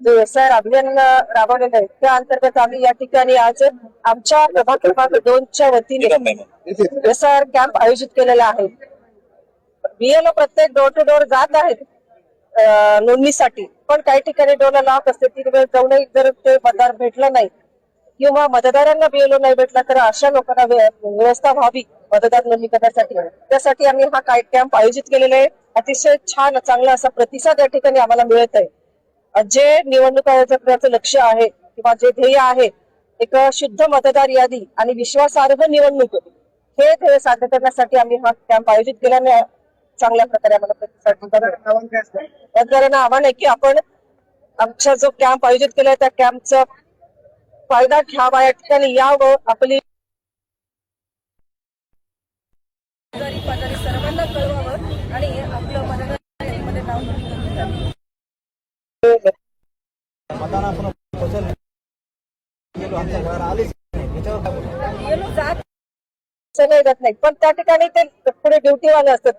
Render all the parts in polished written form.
जो SIR अभियान राबवलेलं आहे त्या अंतर्गत आम्ही या ठिकाणी आज आमच्या प्रभाग क्रमांक 2च्या वतीने SIR कॅम्प आयोजित केलेला आहे. BLO प्रत्येक डोर टू डोर जात आहेत नोंदणीसाठी, पण काही ठिकाणी डोरला लॉक असते, 3 वेळ जाऊनही जर ते मतदार भेटलं नाही किंवा मतदारांना BLO नाही भेटला तर अशा लोकांना व्यवस्था व्हावी मतदार नोंदणी करण्यासाठी, त्यासाठी आम्ही हा काय कॅम्प आयोजित केलेला आहे. अतिशय छान चांगला असा प्रतिसाद या ठिकाणी आम्हाला मिळत आहे. जे निवडणूक आयोगाचं लक्ष आहे किंवा जे ध्येय आहे, एक शुद्ध मतदार यादी आणि विश्वासार्ह निवडणूक, हे ध्येय साध्य करण्यासाठी आम्ही हा कॅम्प आयोजित केल्याने चांगल्या प्रकारे आम्हाला प्रतिसाद. मतदारांना आव्हान आहे की आपण आमचा जो कॅम्प आयोजित केलाय त्या कॅम्पचा फायदा घ्यावा, या ठिकाणी यावं, आपली सर्वांना कळवावं आणि आपलं मतदारांमध्ये नाव नोंदणी करावी. जात नाही, पण त्या ठिकाणी ते पुढे ड्युटीवाले असतात,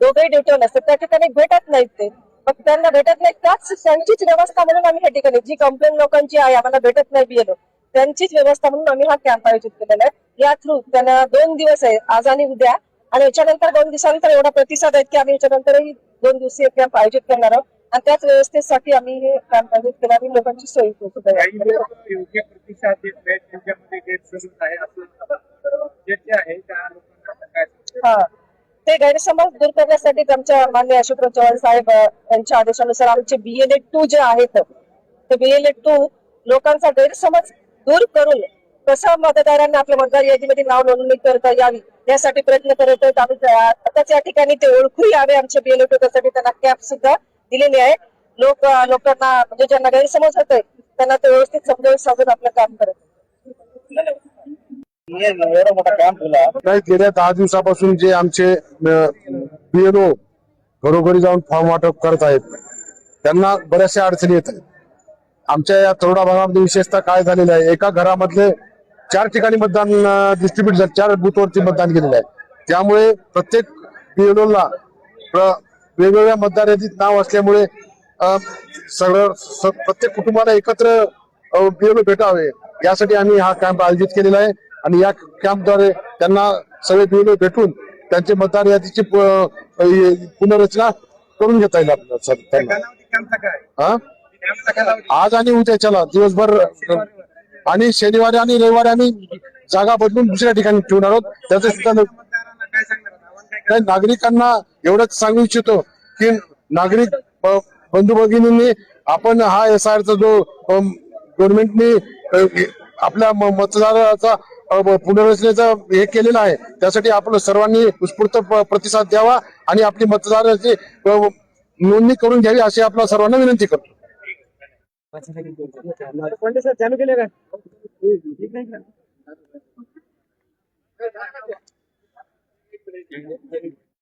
दोघेही ड्युटीवाले असतात, त्या ठिकाणी भेटत नाहीत ते. मग त्यांना भेटत नाही, त्याच त्यांचीच व्यवस्था म्हणून आम्ही या ठिकाणी जी कंप्लेंट लोकांची आहे आम्हाला भेटत नाही BLO, त्यांचीच व्यवस्था म्हणून आम्ही हा कॅम्प आयोजित केलेला आहे. या थ्रू त्यांना 2 दिवस आहे, आज आणि उद्या, आणि याच्यानंतर 2 दिवसानंतर एवढा प्रतिसाद आहे की आम्ही याच्यानंतरही 2 दिवसीय कॅम्प आयोजित करणार आहोत आणि त्याच व्यवस्थेसाठी आम्ही हे कॅम्प आयोजित केला आणि लोकांची सोयी योग्य प्रतिसाद देत नाहीत, त्यांच्यामध्ये गैरसमज आहे हा, ते गैरसमज दूर करण्यासाठी आमच्या माननीय अशोकराव चव्हाण साहेब यांच्या आदेशानुसार आमचे BLA 2 जे आहेत, ते BLA 2 लोकांचा गैरसमज दूर करून कसं मतदारांना आपल्या मतदार यादीमध्ये नाव नोंदणी करता यावी यासाठी प्रयत्न करत आहेत. आम्ही आताच या ठिकाणी ते ओळखू यावे आमचे BLA 2, त्यासाठी त्यांना कॅम्प सुद्धा दिलेले आहे. लोकांना म्हणजे ज्यांना गैरसमज होतोय त्यांना ते व्यवस्थित समजावून सांगून आपलं काम करत. एवढा मोठा कॅम्प होता. गेल्या 10 दिवसापासून जे आमचे BLO घरोघरी जाऊन फॉर्म वाटप करत आहेत, त्यांना बऱ्याचशा अडचणी येत आहेत. आमच्या या तरोडा भागामध्ये विशेषतः काय झालेलं आहे, एका घरामधले 4 ठिकाणी मतदान डिस्ट्रीब्युट झाले, 4 बूथवरती मतदान केलेलं आहे. त्यामुळे प्रत्येक BLOला वेगवेगळ्या मतदार यादीत नाव असल्यामुळे प्रत्येक कुटुंबाला एकत्र BLO भेटावे यासाठी आम्ही हा कॅम्प आयोजित केलेला आहे. आणि या कॅम्पद्वारे त्यांना सगळे BLO भेटून त्यांचे मतदार यादीची पुनर्रचना करून घेता येईल आपल्याला. आज आणि उद्याच्याला दिवसभर, आणि शनिवारी आणि रविवारी आम्ही जागा बदलून दुसऱ्या ठिकाणी ठेवणार आहोत. त्याचे सुद्धा नागरिकांना एवढंच सांगू इच्छितो की नागरिक बंधू भगिनींनी आपण हा SIRचा जो गव्हर्नमेंटने आपल्या मतदाराचा पुनर्रचनेचा हे केलेला आहे, त्यासाठी आपण सर्वांनी उत्स्फूर्त प्रतिसाद द्यावा आणि आपली मतदाराची नोंदणी करून घ्यावी अशी आपल्या सर्वांना विनंती करतो. चालू केले का?